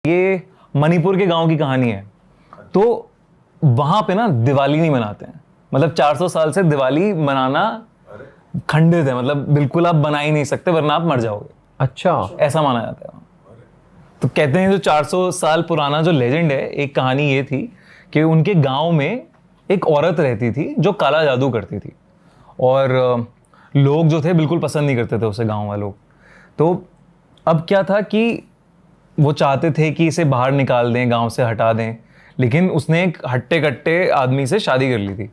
ये मणिपुर के गांव की कहानी है। तो वहां पे ना दिवाली नहीं मनाते हैं, मतलब 400 साल से दिवाली मनाना खंडित है, मतलब बिल्कुल आप बना ही नहीं सकते वरना आप मर जाओगे। अच्छा, ऐसा माना जाता है। तो कहते हैं जो 400 साल पुराना जो लेजेंड है, एक कहानी ये थी कि उनके गांव में एक औरत रहती थी जो काला जादू करती थी और लोग जो थे बिल्कुल पसंद नहीं करते थे उसे, गांव वालों। तो अब क्या था कि वो चाहते थे कि इसे बाहर निकाल दें, गांव से हटा दें, लेकिन उसने एक हट्टे कट्टे आदमी से शादी कर ली थी।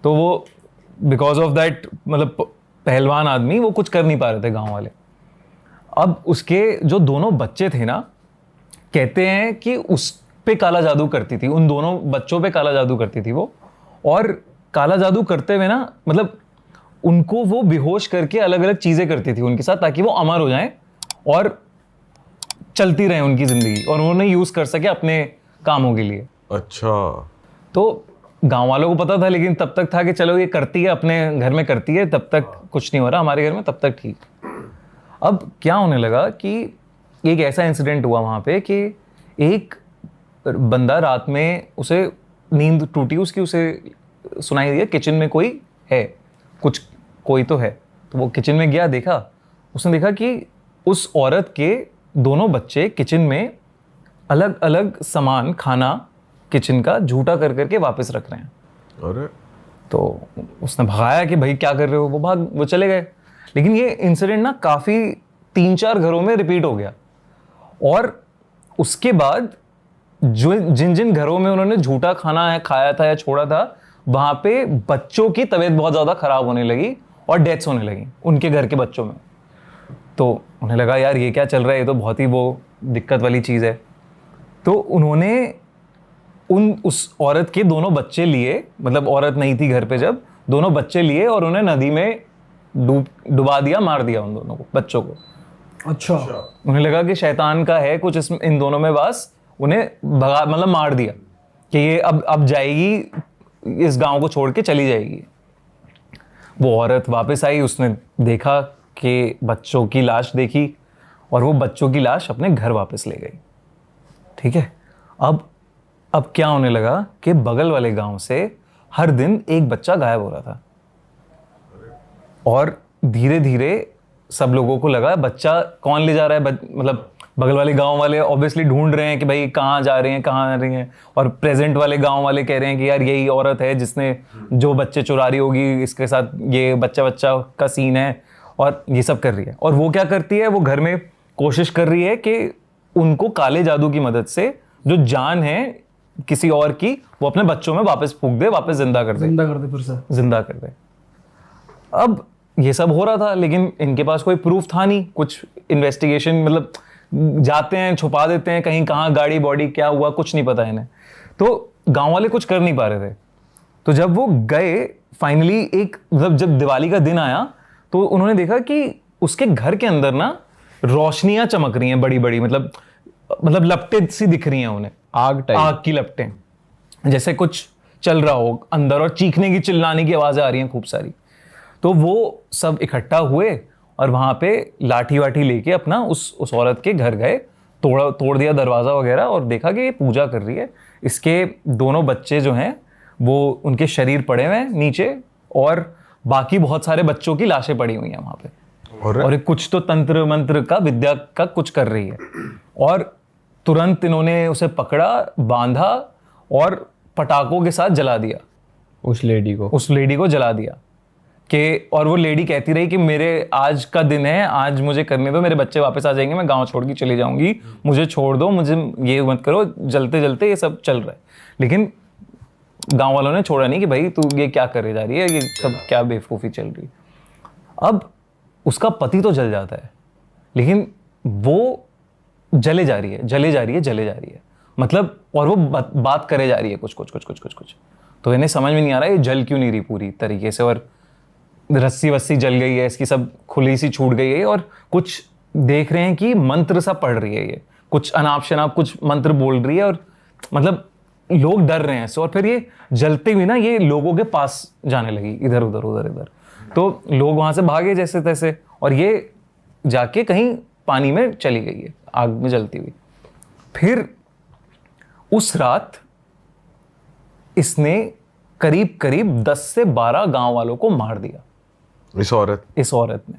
तो वो बिकॉज ऑफ दैट, मतलब पहलवान आदमी, वो कुछ कर नहीं पा रहे थे गांव वाले। अब उसके जो दोनों बच्चे थे ना, कहते हैं कि उस पे काला जादू करती थी, उन दोनों बच्चों पे काला जादू करती थी वो। और काला जादू करते हुए ना, मतलब उनको वो बेहोश करके अलग अलग चीजें करती थी उनके साथ, ताकि वो अमर हो जाएं और चलती रहे उनकी जिंदगी और उन्होंने यूज कर सके अपने कामों के लिए। अच्छा। तो गांव वालों को पता था, लेकिन तब तक था कि चलो ये करती है, अपने घर में करती है, तब तक कुछ नहीं हो रहा, हमारे घर में तब तक ठीक। अब क्या होने लगा कि एक ऐसा इंसिडेंट हुआ वहां पे कि एक बंदा रात में, उसे नींद टूटी उसकी, उसे सुनाई दिया किचन में कोई है, कुछ कोई तो है। तो वो किचन में गया, देखा, उसने देखा कि उस औरत के दोनों बच्चे किचन में अलग अलग सामान, खाना किचन का झूठा कर करके वापस रख रहे हैं। अरे, तो उसने भगाया कि भाई क्या कर रहे हो, वो चले गए। लेकिन ये इंसिडेंट ना काफी 3-4 घरों में रिपीट हो गया। और उसके बाद जो जिन जिन घरों में उन्होंने झूठा खाना खाया था या छोड़ा था, वहां पे बच्चों की तबीयत बहुत ज्यादा खराब होने लगी और डेथ्स होने लगी उनके घर के बच्चों में। तो उन्हें लगा यार ये क्या चल रहा है, ये तो बहुत ही वो दिक्कत वाली चीज़ है। तो उन्होंने उस औरत के दोनों बच्चे लिए, मतलब औरत नहीं थी घर पे जब, दोनों बच्चे लिए और उन्हें नदी में डुबा दिया, मार दिया उन दोनों को, बच्चों को। अच्छा। उन्हें लगा कि शैतान का है कुछ इन दोनों में वास, उन्हें भगा, मतलब मार दिया कि ये अब जाएगी, इस गांव को छोड़ के चली जाएगी। वो औरत वापस आई, उसने देखा कि बच्चों की लाश देखी और वो बच्चों की लाश अपने घर वापस ले गई। ठीक है। अब क्या होने लगा कि बगल वाले गांव से हर दिन एक बच्चा गायब हो रहा था और धीरे धीरे सब लोगों को लगा बच्चा कौन ले जा रहा है, मतलब बगल वाले गांव वाले ऑब्वियसली ढूंढ रहे हैं कि भाई कहाँ जा रहे हैं, कहाँ आ रही हैं, और प्रेजेंट वाले गांव वाले कह रहे हैं कि यार यही औरत है जिसने जो बच्चे चुरा रही होगी, इसके साथ ये बच्चा का सीन है, और ये सब कर रही है। और वो क्या करती है, वो घर में कोशिश कर रही है कि उनको काले जादू की मदद से जो जान है किसी और की, वो अपने बच्चों में वापस फूंक दे, वापस जिंदा कर दे, फिर से जिंदा कर दे। अब ये सब हो रहा था, लेकिन इनके पास कोई प्रूफ था नहीं, कुछ इन्वेस्टिगेशन, मतलब जाते हैं छुपा देते हैं कहीं, कहाँ गाड़ी बॉडी क्या हुआ कुछ नहीं पता इन्हें। तो गांव वाले कुछ कर नहीं पा रहे थे। तो जब वो गए फाइनली, एक मतलब जब दिवाली का दिन आया, तो उन्होंने देखा कि उसके घर के अंदर ना रोशनियां चमक रही हैं बड़ी बड़ी, मतलब लपटें सी दिख रही हैं उन्हें, आग की लपटें, जैसे कुछ चल रहा हो अंदर, और चीखने की चिल्लाने की आवाजें आ रही हैं खूब सारी। तो वो सब इकट्ठा हुए और वहां पे लाठी वाठी लेके अपना उस औरत के घर गए, तोड़ दिया दरवाजा वगैरह, और देखा कि ये पूजा कर रही है। इसके दोनों बच्चे जो हैं वो, उनके शरीर पड़े हुए हैं नीचे, और बाकी बहुत सारे बच्चों की लाशें पड़ी हुई हैं वहां पे। और कुछ तो तंत्र मंत्र का, विद्या का कुछ कर रही है। और तुरंत इन्होंने उसे पकड़ा, बांधा और पटाखों के साथ जला दिया, उस लेडी को जला दिया कि, और वो लेडी कहती रही कि मेरे आज का दिन है, आज मुझे करने दो, मेरे बच्चे वापस आ जाएंगे, मैं गांव छोड़ के चली जाऊंगी, मुझे छोड़ दो, मुझे ये मत करो, जलते जलते ये सब चल रहा है। लेकिन गांव वालों ने छोड़ा नहीं कि भाई तू ये क्या करे जा रही है, ये सब क्या बेवकूफ़ी चल रही है। अब उसका पति तो जल जाता है, लेकिन वो जले जा रही है, मतलब, और वो बात करे जा रही है कुछ। तो इन्हें समझ में नहीं आ रहा है ये जल क्यों नहीं रही पूरी तरीके से, और रस्सी वस्सी जल गई है इसकी, सब खुली सी छूट गई है, और कुछ देख रहे हैं कि मंत्र सा पढ़ रही है, ये कुछ अनाप शनाप कुछ मंत्र बोल रही है, और मतलब लोग डर रहे हैं इससे। और फिर ये जलते हुए ना ये लोगों के पास जाने लगी, इधर उधर। तो लोग वहां से भागे जैसे तैसे, और ये जाके कहीं पानी में चली गई है, आग में जलती हुई। फिर उस रात इसने करीब करीब 10 से 12 गांव वालों को मार दिया, इस औरत ने।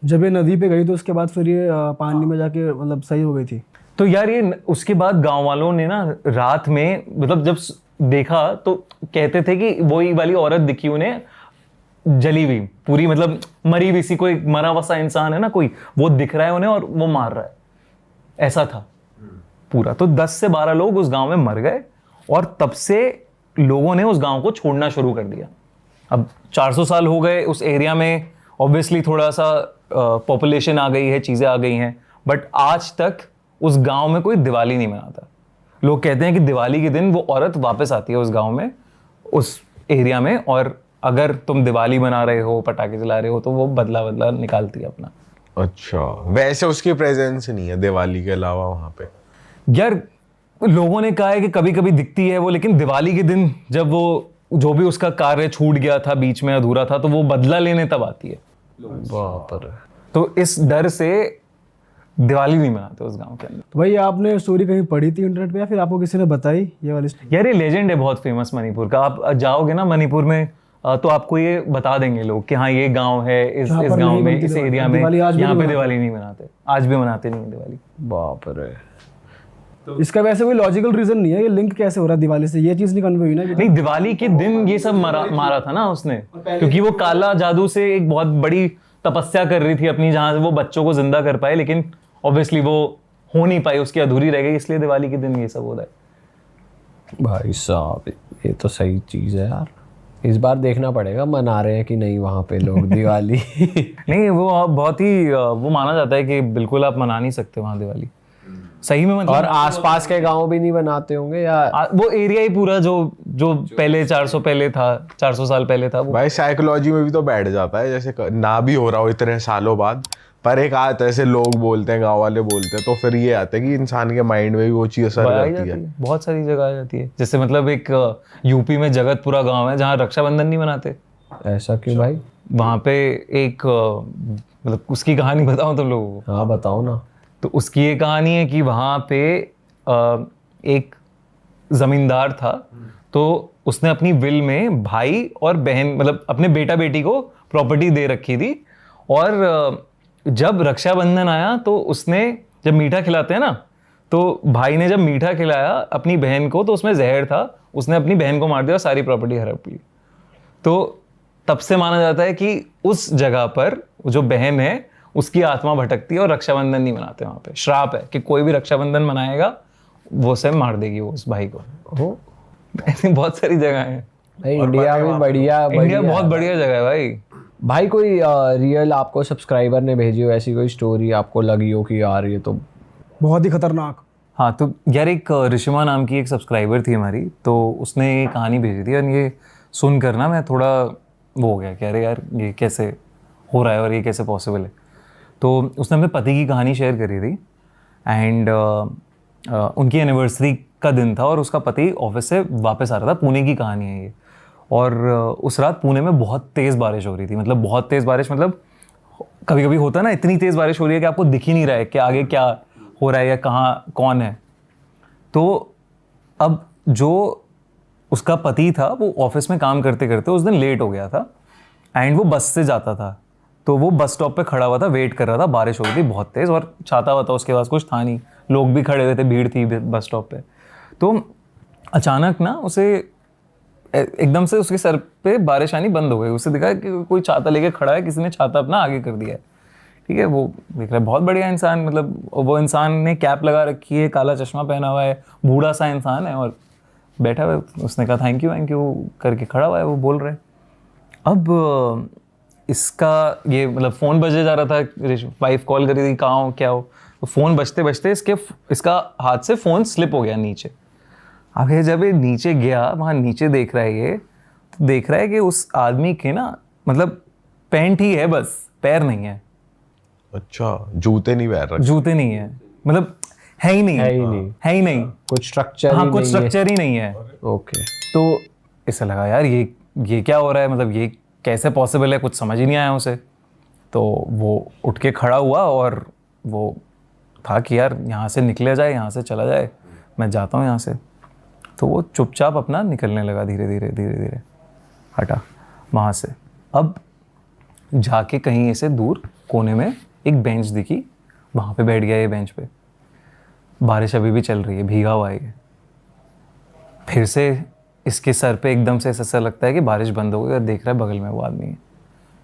जब ये नदी पे गई तो उसके बाद फिर ये पानी में जाके मतलब सही हो गई थी। तो यार ये उसके बाद गांव वालों ने ना रात में मतलब जब देखा तो कहते थे कि वही वाली औरत दिखी उन्हें, जली हुई पूरी, मतलब मरी हुई सी, कोई मरा हुआ सा इंसान है ना कोई, वो दिख रहा है उन्हें और वो मार रहा है, ऐसा था पूरा। तो 10 से 12 लोग उस गांव में मर गए और तब से लोगों ने उस गांव को छोड़ना शुरू कर दिया। अब 400 साल हो गए उस एरिया में, ऑब्वियसली थोड़ा सा पॉपुलेशन आ गई है, चीज़ें आ गई हैं, बट आज तक उस गांव में कोई दिवाली नहीं मनाता। लोग कहते हैं कि दिवाली के दिन वो औरत वापस आती है उस गांव में, उस एरिया में, और अगर तुम दिवाली मना रहे हो, पटाखे जला रहे हो, तो वो बदला निकालती है अपना। अच्छा, वैसे उसकी प्रेजेंस नहीं है दिवाली के अलावा वहां पे? यार लोगों ने कहा है कि कभी कभी दिखती है वो, लेकिन दिवाली के दिन जब वो जो भी उसका कार्य छूट गया था, बीच में अधूरा था, तो वो बदला लेने तब आती है। बाप रे। तो इस डर से दिवाली नहीं मनाते उस गांव के अंदर। तो भाई आपने स्टोरी कहीं पढ़ी थी इंटरनेट पे या फिर आपको किसी ने बताई ये वाली स्टोरी? यार ये लेजेंड है बहुत फेमस मणिपुर का। आप जाओगे ना मणिपुर में तो आपको ये बता देंगे लोग कि हाँ ये गांव है, इस गांव में, इस एरिया में यहाँ पे दिवाली नहीं मनाते, आज भी मनाते नहीं है दिवाली। बाप रे। तो इसका वैसे कोई लॉजिकल रीजन नहीं है, ये लिंक कैसे हो रहा है दिवाली से, ये चीज नहीं कन्वे हुई ना? नहीं, दिवाली के दिन ये सब मारा था ना उसने, क्योंकि वो काला जादू से एक बहुत बड़ी तपस्या कर रही थी अपनी, जहां से वो बच्चों को जिंदा कर पाए, लेकिन ऑब्वियसली वो हो नहीं पाई, उसकी अधूरी रह गई, इसलिए दिवाली के दिन ये सब हो रहा है। भाई साहब ये तो सही चीज़ है यार, इस बार देखना पड़ेगा मना रहे हैं कि नहीं वहाँ पे लोग दिवाली। नहीं, वो बहुत ही वो माना जाता है कि बिल्कुल आप मना नहीं सकते वहाँ दिवाली, सही में, मतलब। और आसपास के गांव भी नहीं बनाते होंगे या वो एरिया ही पूरा जो पहले 400 साल पहले था वो। भाई साइकोलॉजी में भी तो बैठ जाता है, जैसे ना भी हो रहा हो इतने सालों बाद, पर एक आता है ऐसे लोग बोलते हैं, गांव वाले बोलते हैं, तो फिर ये आता है कि इंसान के माइंड में भी वो चीज असर करती है। बहुत सारी जगह आ जाती है, जैसे मतलब एक यूपी में जगतपुरा गांव है जहाँ रक्षाबंधन नहीं मनाते। ऐसा क्यों भाई? वहाँ पे एक मतलब उसकी कहानी बताऊं तुम लोगों को? हाँ बताओ ना। तो उसकी ये कहानी है कि वहाँ पे एक जमींदार था, तो उसने अपनी विल में भाई और बहन, मतलब अपने बेटा बेटी को प्रॉपर्टी दे रखी थी, और जब रक्षाबंधन आया तो उसने, जब मीठा खिलाते हैं ना, तो भाई ने जब मीठा खिलाया अपनी बहन को तो उसमें जहर था, उसने अपनी बहन को मार दिया और सारी प्रॉपर्टी हड़प ली। तो तब से माना जाता है कि उस जगह पर जो बहन है उसकी आत्मा भटकती है और रक्षाबंधन नहीं मनाते वहाँ पे। श्राप है कि कोई भी रक्षाबंधन मनाएगा वो से मार देगी वो उस भाई को। ऐसी बहुत सारी जगह है भाई। इंडिया में बढ़िया बहुत बढ़िया जगह है भाई। भाई कोई रियल आपको सब्सक्राइबर ने भेजी हो ऐसी कोई स्टोरी आपको लगी हो कि यार ये तो बहुत ही खतरनाक? हाँ, तो यार एक ऋषिमा नाम की एक सब्सक्राइबर थी हमारी, तो उसने ये कहानी भेजी थी, और ये सुनकर ना मैं थोड़ा वो हो गया कि अरे यार ये कैसे हो रहा है और ये कैसे पॉसिबल है। तो उसने अपने पति की कहानी शेयर करी थी, एंड उनकी एनिवर्सरी का दिन था और उसका पति ऑफिस से वापस आ रहा था। पुणे की कहानी है ये। और उस रात पुणे में बहुत तेज़ बारिश हो रही थी, मतलब बहुत तेज़ बारिश, मतलब कभी कभी होता है ना इतनी तेज़ बारिश हो रही है कि आपको दिख ही नहीं रहा है कि आगे क्या हो रहा है या कहाँ कौन है। तो अब जो उसका पति था वो ऑफिस में काम करते करते उस दिन लेट हो गया था, एंड वो बस से जाता था, तो वो बस स्टॉप पे खड़ा हुआ था, वेट कर रहा था। बारिश हो रही थी बहुत तेज़ और छाता वाता उसके पास कुछ था नहीं, लोग भी खड़े हुए थे, भीड़ थी बस स्टॉप पे। तो अचानक ना उसे एकदम से उसके सर पे बारिश आनी बंद हो गई। उसे दिखा कि कोई छाता लेके खड़ा है, किसी ने छाता अपना आगे कर दिया है। ठीक है, वो देख रहा है बहुत बढ़िया इंसान, मतलब वो इंसान ने कैप लगा रखी है, काला चश्मा पहना हुआ है, बूढ़ा सा इंसान है और बैठा हुआ है। उसने कहा थैंक यू करके खड़ा हुआ है, वो बोल रहे। अब इसका ये मतलब फ़ोन बजे जा रहा था, वाइफ कॉल करी थी कहाँ हो क्या हो, तो फ़ोन बजते बजते इसका हाथ से फ़ोन स्लिप हो गया नीचे। अब ये जब ये नीचे गया, वहाँ नीचे देख रहा है ये, तो देख रहा है कि उस आदमी के ना मतलब पैंट ही है बस, पैर नहीं है। अच्छा, जूते नहीं पहन रखे? जूते नहीं है, मतलब है ही नहीं कुछ स्ट्रक्चर। हाँ, कुछ स्ट्रक्चर ही नहीं है। ओके। तो इसे लगा यार ये क्या हो रहा है, मतलब ये कैसे पॉसिबल है, कुछ समझ ही नहीं आया उसे। तो वो उठ के खड़ा हुआ और वो था कि यार यहाँ से निकला जाए, यहाँ से चला जाए, मैं जाता हूँ यहाँ से। तो वो चुपचाप अपना निकलने लगा, धीरे धीरे हटा वहाँ से। अब जाके कहीं ऐसे दूर कोने में एक बेंच दिखी, वहाँ पे बैठ गया ये बेंच पे। बारिश अभी भी चल रही है, भीगा हुआ है ये। फिर से इसके सर पे एकदम से ऐसा लगता है कि बारिश बंद हो गई, और देख रहा है बगल में वो आदमी है।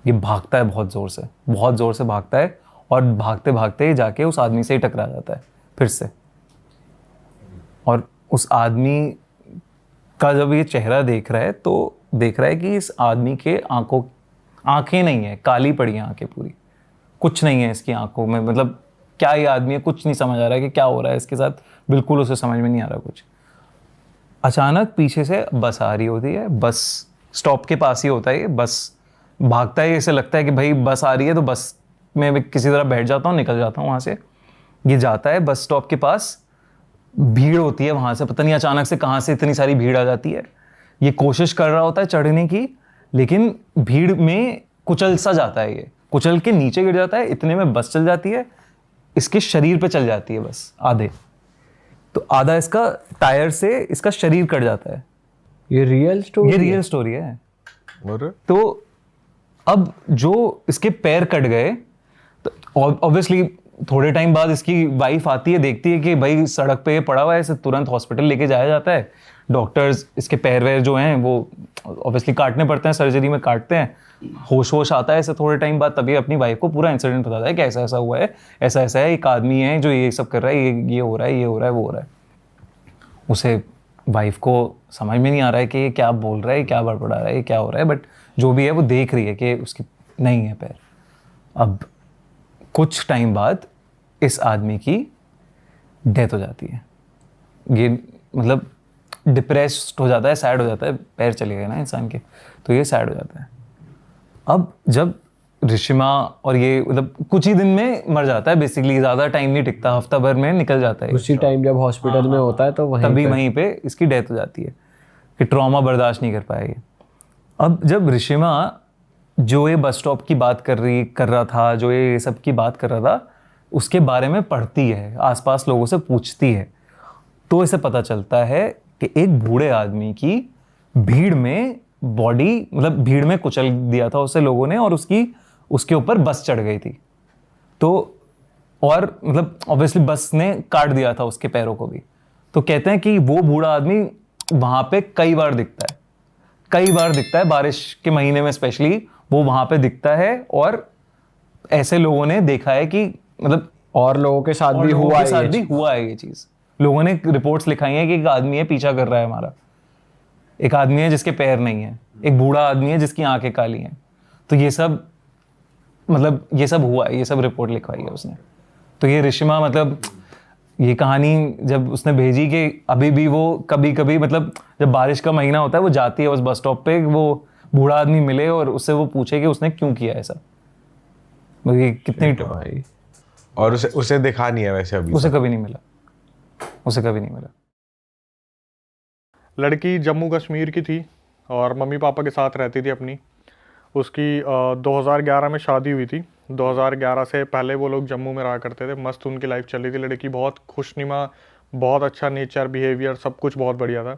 ये भागता है बहुत ज़ोर से भागता है, और भागते भागते जाके उस आदमी से ही टकरा जाता है फिर से। और उस आदमी का जब ये चेहरा देख रहा है तो देख रहा है कि इस आदमी के आंखें नहीं है, काली पड़ी हैं आंखें पूरी, कुछ नहीं है इसकी आंखों में। मतलब क्या ये आदमी है, कुछ नहीं समझ आ रहा है कि क्या हो रहा है इसके साथ, बिल्कुल उसे समझ में नहीं आ रहा कुछ। अचानक पीछे से बस आ रही होती है, बस स्टॉप के पास ही होता है ये, बस भागता है, ऐसे लगता है कि भाई बस आ रही है तो बस में किसी तरह बैठ जाता हूँ, निकल जाता हूँ वहाँ से। ये जाता है बस स्टॉप के पास, भीड़ होती है वहाँ से, पता नहीं अचानक से कहाँ से इतनी सारी भीड़ आ जाती है। ये कोशिश कर रहा होता है चढ़ने की, लेकिन भीड़ में कुचल सा जाता है, ये कुचल के नीचे गिर जाता है। इतने में बस चल जाती है, इसके शरीर पे चल जाती है बस आधे, तो आधा इसका टायर से इसका शरीर कट जाता है। ये रियल स्टोरी है। और तो अब जो इसके पैर कट गए, तो ऑब्वियसली थोड़े टाइम बाद इसकी वाइफ आती है, देखती है कि भाई सड़क पे ये पड़ा हुआ है, इसे तुरंत हॉस्पिटल लेके जाया जाता है। डॉक्टर्स इसके पैर वैर जो हैं वो ऑब्वियसली काटने पड़ते हैं, सर्जरी में काटते हैं। होश आता है इसे थोड़े टाइम बाद, तभी अपनी वाइफ को पूरा इंसिडेंट बताता है कि ऐसा ऐसा हुआ है, ऐसा ऐसा है, एक आदमी है जो ये सब कर रहा है, ये हो रहा है, ये हो रहा है, वो हो रहा है। उसे वाइफ को समझ में नहीं आ रहा है कि ये क्या बोल रहा है, क्या बड़बड़ा रहा है, ये क्या हो रहा है, बट जो भी है वो देख रही है कि उसकी नहीं है पैर। अब कुछ टाइम बाद इस आदमी की डेथ हो जाती है। ये मतलब डिप्रेस्ड हो जाता है, सैड हो जाता है, पैर चले गए ना इंसान के, तो ये सैड हो जाता है। अब जब ऋषिमा और ये मतलब कुछ ही दिन में मर जाता है, बेसिकली ज़्यादा टाइम नहीं टिकता, हफ्ता भर में निकल जाता है। उसी टाइम जब हॉस्पिटल में होता है तो वहीं पे इसकी डेथ हो जाती है कि ट्रॉमा बर्दाश्त नहीं कर पाएगी। अब जब ऋषिमा जो ये बस स्टॉप की बात कर रहा था, जो ये सब की बात कर रहा था, उसके बारे में पढ़ती है, आसपास लोगों से पूछती है, तो इसे पता चलता है कि एक बूढ़े आदमी की भीड़ में बॉडी, मतलब भीड़ में कुचल दिया था उसे लोगों ने, और उसके ऊपर बस चढ़ गई थी। तो और मतलब ऑब्वियसली बस ने काट दिया था उसके पैरों को भी। तो कहते हैं कि वो बूढ़ा आदमी वहाँ पे कई बार दिखता है, बारिश के महीने में स्पेशली वो वहाँ पे दिखता है। और ऐसे लोगों ने देखा है कि मतलब और लोगों के साथ भी हुआ है ये चीज़। लोगों ने रिपोर्ट्स लिखाई हैं कि एक आदमी है पीछा कर रहा है हमारा, एक आदमी है जिसके पैर नहीं है, एक बूढ़ा आदमी है जिसकी आंखें काली हैं। तो ये सब मतलब ये सब हुआ है, ये सब रिपोर्ट लिखवाई है उसने। तो ये ऋषिमा मतलब ये कहानी जब उसने भेजी कि अभी भी वो कभी कभी मतलब जब बारिश का महीना होता है वो जाती है उस बस स्टॉप पे, वो बूढ़ा आदमी मिले और उससे वो पूछे कि उसने क्यों किया ऐसा। ये कितनी भाई, और उसे दिखा नहीं है वैसे अभी, उसे कभी नहीं मिला। लड़की जम्मू कश्मीर की थी और मम्मी पापा के साथ रहती थी अपनी। उसकी 2011 में शादी हुई थी। 2011 से पहले वो लोग जम्मू में रहा करते थे, मस्त उनकी लाइफ चल रही थी। लड़की बहुत खुशनुमा, बहुत अच्छा नेचर, बिहेवियर, सब कुछ बहुत बढ़िया था।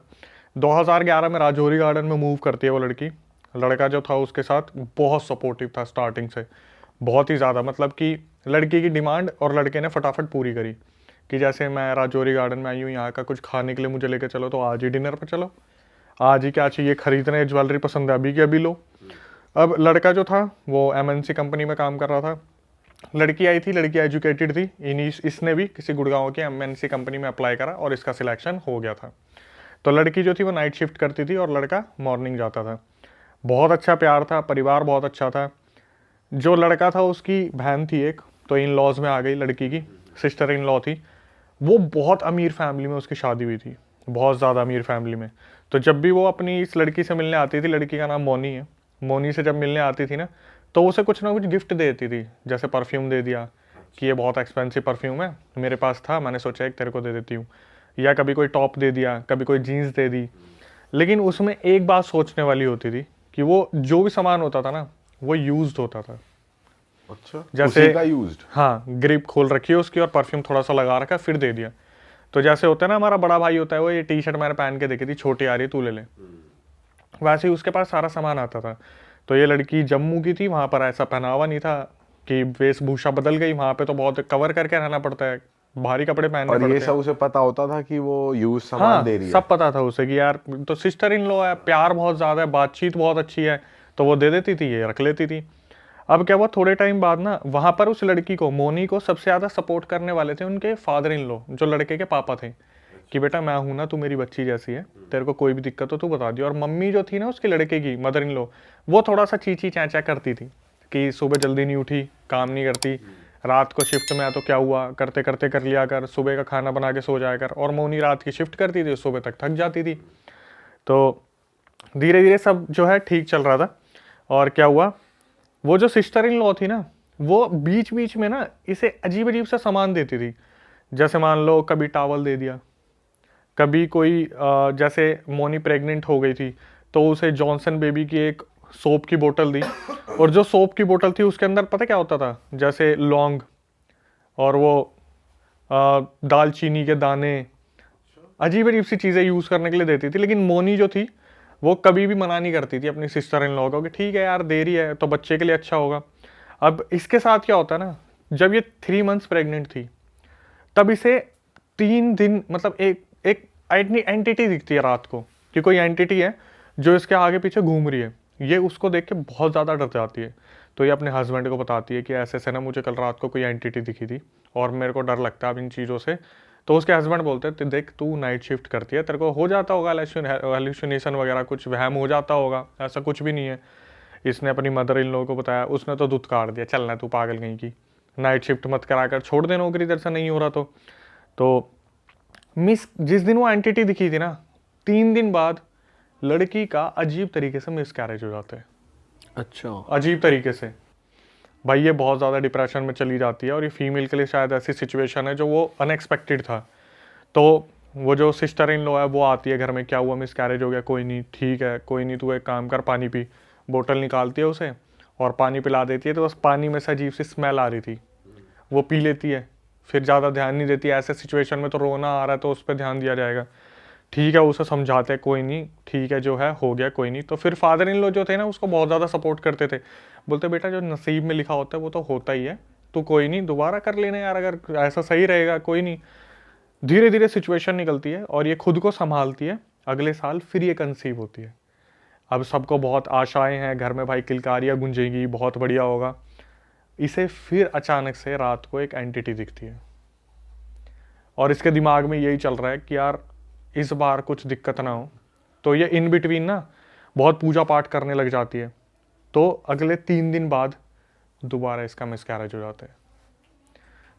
2011 में राजौरी गार्डन में मूव करती है वो लड़की। लड़का जो था उसके साथ बहुत सपोर्टिव था स्टार्टिंग से, बहुत ही ज़्यादा। मतलब कि लड़की की डिमांड और लड़के ने फटाफट पूरी करी कि जैसे मैं राजौरी गार्डन में आई हूँ, यहाँ का कुछ खाने के लिए मुझे लेके चलो, तो आज ही डिनर पर चलो, आज ही क्या चाहिए खरीदना है, ज्वेलरी पसंद है अभी के अभी लो। अब लड़का जो था वो MNC कंपनी में काम कर रहा था। लड़की आई थी, लड़की एजुकेटेड थी। इसने भी किसी गुड़गांव की MNC कंपनी में अप्लाई करा और इसका सिलेक्शन हो गया था। तो लड़की जो थी वो नाइट शिफ्ट करती थी और लड़का मॉर्निंग जाता था। बहुत अच्छा प्यार था, परिवार बहुत अच्छा था। जो लड़का था उसकी बहन थी एक, तो इन लॉज में आ गई, लड़की की सिस्टर इन लॉ थी। वो बहुत अमीर फैमिली में उसकी शादी हुई थी, बहुत ज़्यादा अमीर फैमिली में। तो जब भी वो अपनी इस लड़की से मिलने आती थी, लड़की का नाम मोनी है, मोनी से जब मिलने आती थी ना, तो उसे कुछ ना कुछ गिफ्ट देती थी। जैसे परफ्यूम दे दिया कि ये बहुत एक्सपेंसिव परफ्यूम है, मेरे पास था, मैंने सोचा एक तेरे को दे देती हूँ। या कभी कोई टॉप दे दिया, कभी कोई जीन्स दे दी। लेकिन उसमें एक बात सोचने वाली होती थी कि वो जो भी सामान होता था ना, वो यूज्ड होता था। अच्छा, जैसे उसी का यूज्ड। हाँ, ग्रिप खोल रखी है उसकी और परफ्यूम थोड़ा सा लगा रखा, फिर दे दिया। तो जैसे होता है ना, हमारा बड़ा भाई होता है, वो ये टी शर्ट मैंने पहन के देखी थी, छोटी आ रही है, तू ले ले, वैसे ही उसके पास सारा सामान आता था। तो ये लड़की जम्मू की थी, वहाँ पर ऐसा पहनावा नहीं था कि वेशभूषा बदल गई, वहाँ पे तो बहुत कवर करके रहना पड़ता है, भारी कपड़े पहनने और पड़ते ये हैं। सब उसे पता होता था कि वो यूज सामान हाँ, दे रही है। सब पता था उसे कि यार तो सिस्टर इन लॉ है, प्यार बहुत ज्यादा है, बातचीत बहुत अच्छी है, तो वो दे देती थी, ये रख लेती थी। अब क्या हुआ, थोड़े टाइम बाद ना वहां पर उस लड़की को, मोनी को, सबसे ज्यादा सपोर्ट करने वाले थे उनके फादर इन लॉ, जो लड़के के पापा थे, कि बेटा मैं हूं ना, तू मेरी बच्ची जैसी है, तेरे को कोई भी दिक्कत हो तू बता दियो। और मम्मी जो थी ना उसके लड़के की, मदर इन लॉ, वो थोड़ा सा चींची चैंचा करती थी कि सुबह जल्दी नहीं उठी, काम नहीं करती, रात को शिफ्ट में है तो क्या हुआ, करते करते कर लिया कर, सुबह का खाना बना के सो जाया कर। और मोनी रात की शिफ्ट करती थी, सुबह तक थक जाती थी। तो धीरे धीरे सब जो है ठीक चल रहा था। और क्या हुआ, वो जो सिस्टर इन लॉ थी ना, वो बीच बीच में ना इसे अजीब अजीब सा सामान देती थी। जैसे मान लो कभी टावल दे दिया, कभी कोई जैसे मोनी प्रेग्नेंट हो गई थी तो उसे जॉनसन बेबी की एक सोप की बोतल दी। और जो सोप की बोतल थी उसके अंदर पता क्या होता था, जैसे लौंग और वो दालचीनी के दाने, अजीब अजीब सी चीज़ें यूज़ करने के लिए देती थी। लेकिन मोनी जो थी वो कभी भी मना नहीं करती थी अपनी सिस्टर इन लॉ को कि ठीक है यार दे रही है तो बच्चे के लिए अच्छा होगा। अब इसके साथ क्या होता है ना, जब ये 3 मंथ्स प्रेग्नेंट थी तब इसे 3 दिन मतलब एक एक एंटिटी दिखती है रात को, कि कोई एंटिटी है जो इसके आगे पीछे घूम रही है। ये उसको देख के बहुत ज़्यादा डर जाती है। तो ये अपने हस्बैंड को बताती है कि ऐसे ऐसे ना मुझे कल रात को कोई एंटिटी दिखी थी और मेरे को डर लगता है अब इन चीज़ों से। तो उसके हस्बैंड बोलते हैं देख तू नाइट शिफ्ट करती है, तेरे को हो जाता होगा हेलुसिनेशन वगैरह, कुछ वहम हो जाता होगा, ऐसा कुछ भी नहीं है। इसने अपनी मदर इन लॉ को बताया, उसने तो दूध काट दिया, चलना तू पागल कहीं की, नाइट शिफ्ट मत करा कर, छोड़ दे नौकरी, इधर से नहीं हो रहा तो मिस जिस दिन वो एंटिटी दिखी थी ना, 3 दिन बाद लड़की का अजीब तरीके से मिसकैरेज हो जाता है। अच्छा, अजीब तरीके से भाई, ये बहुत ज़्यादा डिप्रेशन में चली जाती है। और ये फीमेल के लिए शायद ऐसी सिचुएशन है जो वो अनएक्सपेक्टेड था। तो वो जो सिस्टर इन लॉ है वो आती है घर में, क्या हुआ, मिसकैरेज हो गया, कोई नहीं ठीक है, कोई नहीं तू एक काम कर, पानी पी। बोतल निकालती है उसे और पानी पिला देती है। तो बस पानी में से अजीब सी स्मेल आ रही थी, वो पी लेती है, फिर ज़्यादा ध्यान नहीं देती। ऐसे सिचुएशन में तो रोना आ रहा है तो उस पर ध्यान दिया जाएगा, ठीक है, उसे समझाते हैं कोई नहीं ठीक है, जो है हो गया, कोई नहीं। तो फिर फादर इन लॉ जो थे ना उसको बहुत ज़्यादा सपोर्ट करते थे, बोलते बेटा जो नसीब में लिखा होता है वो तो होता ही है, तो कोई नहीं दोबारा कर लेना यार, अगर ऐसा सही रहेगा कोई नहीं। धीरे धीरे सिचुएशन निकलती है और ये खुद को संभालती है। अगले साल फिर ये कंसीव होती है। अब सबको बहुत आशाएं हैं घर में, भाई किलकारियाँ गूंजेगी, बहुत बढ़िया होगा। इसे फिर अचानक से रात को एक एंटिटी दिखती है और इसके दिमाग में यही चल रहा है कि यार इस बार कुछ दिक्कत ना हो। तो ये इन बिटवीन ना बहुत पूजा पाठ करने लग जाती है। तो अगले 3 दिन बाद दोबारा इसका मिसकैरेज हो जाता है।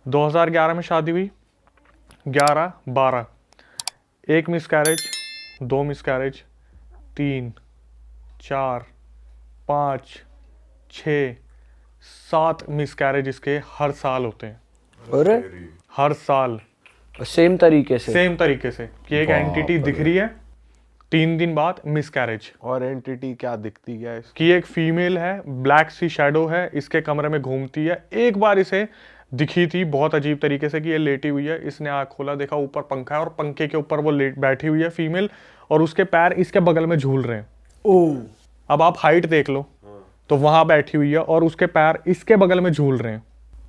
2011 में शादी हुई, 11-12, 1 मिसकैरेज, 2 मिसकैरेज, 3, 4, 5, 6, 7 मिसकैरेज इसके हर साल होते हैं। अरे हर साल सेम तरीके से, सेम तरीके से कि एक एंटिटी दिख रही है, 3 दिन बाद मिसकैरेज। और एंटिटी क्या दिखती क्या है कि एक फीमेल है, ब्लैक सी शैडो है, इसके कमरे में घूमती है। एक बार इसे दिखी थी बहुत अजीब तरीके से कि ये लेटी हुई है, इसने आँख खोला, देखा ऊपर पंखा है और पंखे के ऊपर वो बैठी हुई है फीमेल, और उसके पैर इसके बगल में झूल रहे हैं। ओह, अब आप हाइट देख लो, तो वहां बैठी हुई है और उसके पैर इसके बगल में झूल रहे हैं।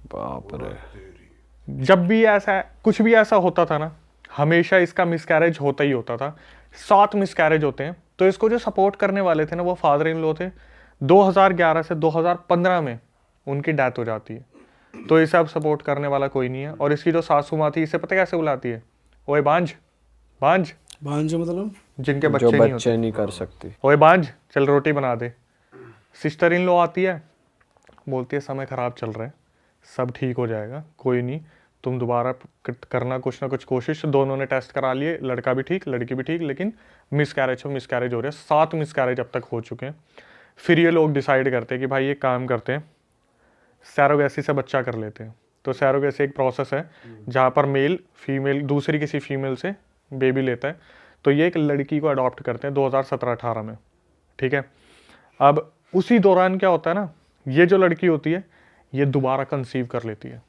बाप रे। जब भी ऐसा कुछ भी ऐसा होता था ना, हमेशा इसका मिसकैरेज होता ही होता था। 7 मिसकैरेज होते हैं। तो इसको जो सपोर्ट करने वाले थे ना वो फादर इन लॉ थे। 2011 से 2015 में उनकी डेथ हो जाती है। तो इसे अब सपोर्ट करने वाला कोई नहीं है। और इसकी जो सासू माँ थी, इसे पता कैसे बुलाती है, ओए बांझ बांझ, भांजे मतलब जिनके जो बच्चे नहीं बच्चे नहीं कर सकती। ओए बांझ चल रोटी बना दे। सिस्टर इन लॉ आती है, बोलती है समय खराब चल रहा है, सब ठीक हो जाएगा, कोई नहीं, तुम दोबारा करना कुछ ना कुछ कोशिश। दोनों ने टेस्ट करा लिए, लड़का भी ठीक लड़की भी ठीक, लेकिन मिसकैरेज हो रहे हैं। 7 मिसकैरेज अब तक हो चुके हैं। फिर ये लोग डिसाइड करते हैं कि भाई ये काम करते हैं, सैरोगेसी से बच्चा कर लेते हैं। तो सैरोगेसी एक प्रोसेस है जहाँ पर मेल फीमेल दूसरी किसी फीमेल से बेबी लेता है। तो ये एक लड़की को अडॉप्ट करते हैं 2017-18 में, ठीक है। अब उसी दौरान क्या होता है ना, ये जो लड़की होती है ये दोबारा कंसीव कर लेती है,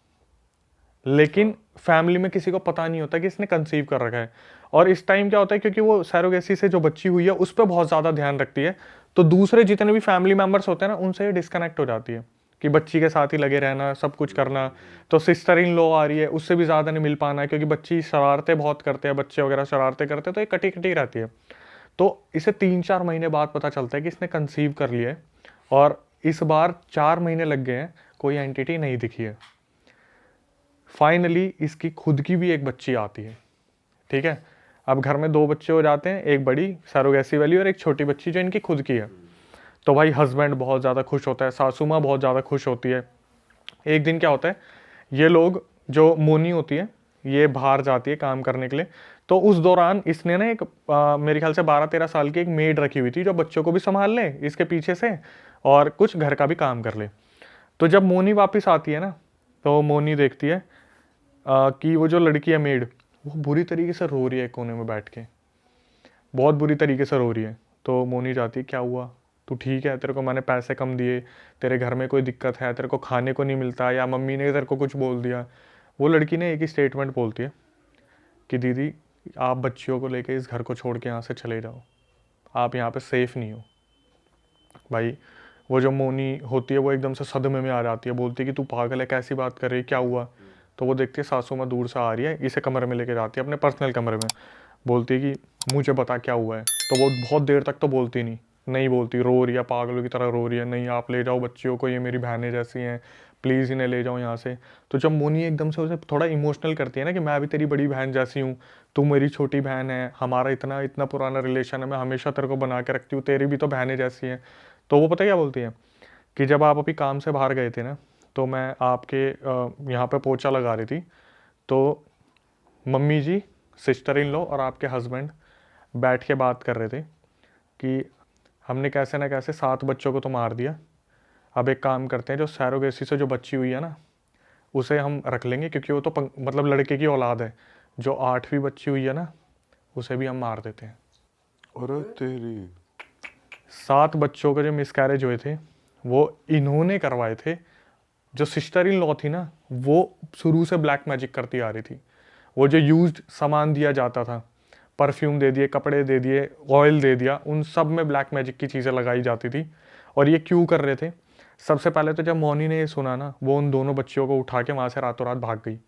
लेकिन फैमिली में किसी को पता नहीं होता कि इसने कंसीव कर रखा है। और इस टाइम क्या होता है, क्योंकि वो सैरोगेसी से जो बच्ची हुई है उस पर बहुत ज़्यादा ध्यान रखती है, तो दूसरे जितने भी फैमिली मेम्बर्स होते हैं ना, उनसे ये डिस्कनेक्ट हो जाती है कि बच्ची के साथ ही लगे रहना, सब कुछ करना। तो सिस्टर इन लॉ आ रही है, उससे भी ज़्यादा नहीं मिल पाना, क्योंकि बच्ची शरारतें बहुत करते हैं, बच्चे वगैरह शरारतें करते हैं, तो ये कटी कटी रहती है। तो इसे 3-4 महीने बाद पता चलता है कि इसने कंसीव कर लिया है, और इस बार 4 महीने लग गए हैं, कोई एंटिटी नहीं दिखी है। फाइनली इसकी खुद की भी एक बच्ची आती है, ठीक है। अब घर में 2 बच्चे हो जाते हैं, एक बड़ी सैरोगेसी वाली और एक छोटी बच्ची जो इनकी खुद की है। तो भाई हस्बैंड बहुत ज़्यादा खुश होता है, सासू माँ बहुत ज़्यादा खुश होती है। एक दिन क्या होता है, ये लोग, जो मोनी होती है, ये बाहर जाती है काम करने के लिए। तो उस दौरान इसने ना एक मेरे ख्याल से 12-13 साल की एक मेड रखी हुई थी, जो बच्चों को भी संभाल ले इसके पीछे से और कुछ घर का भी काम कर ले। तो जब मोनी वापस आती है ना, तो मोनी देखती है कि वो जो लड़की है मेड, वो बुरी तरीके से रो रही है कोने में बैठ के, बहुत बुरी तरीके से रो रही है। तो मोनी जाती है, क्या हुआ, तू ठीक है, तेरे को मैंने पैसे कम दिए, तेरे घर में कोई दिक्कत है, तेरे को खाने को नहीं मिलता, या मम्मी ने तेरे को कुछ बोल दिया। वो लड़की ने एक ही स्टेटमेंट बोलती है कि दीदी आप बच्चियों को लेके इस घर को छोड़ के यहाँ से चले जाओ, आप यहाँ पे सेफ नहीं हो। भाई वो जो मोनी होती है वो एकदम से सदमे में आ जाती है, बोलती है कि तू पागल है, कैसी बात कर रही है, क्या हुआ। तो वो देखती है सासू माँ दूर से आ रही है, इसे कमरे में लेके जाती है, अपने पर्सनल कमरे में, बोलती है कि मुझे बता क्या हुआ है। तो वो बहुत देर तक तो बोलती नहीं बोलती, रो रही है, पागलों की तरह रो रही है, नहीं आप ले जाओ बच्चियों को, ये मेरी बहनें जैसी हैं, प्लीज़ इन्हें ले जाओ यहाँ से। तो जब मोनी एकदम से उसे थोड़ा इमोशनल करती है ना कि मैं भी तेरी बड़ी बहन जैसी हूँ, तू मेरी छोटी बहन है, हमारा इतना इतना पुराना रिलेशन है, मैं हमेशा तेरे को बना के रखती हूँ, तेरी भी तो बहनें जैसी हैं। तो वो पता क्या बोलती है कि जब आप अभी काम से बाहर गए थे ना, तो मैं आपके यहाँ पे पोछा लगा रही थी, तो mummy ji, sister in law और आपके हस्बैंड बैठ के बात कर रहे थे कि हमने कैसे ना कैसे 7 बच्चों को तो मार दिया, अब एक काम करते हैं, जो सैरोगेसी से जो बच्ची हुई है ना, उसे हम रख लेंगे, क्योंकि वो तो मतलब लड़के की औलाद है। जो 8वीं बच्ची हुई है ना, उसे भी हम मार देते हैं। अरे तेरी 7 बच्चों के जो मिसकैरेज हुए थे वो इन्होंने करवाए थे। जो सिस्टर इन लॉ थी ना, वो शुरू से ब्लैक मैजिक करती आ रही थी। वो जो यूज्ड सामान दिया जाता था, परफ्यूम दे दिए, कपड़े दे दिए, ऑयल दे दिया, उन सब में ब्लैक मैजिक की चीज़ें लगाई जाती थी। और ये क्यों कर रहे थे, सबसे पहले तो जब मोनी ने ये सुना ना, वो उन दोनों बच्चियों को उठा के वहाँ से रातों रात भाग गई।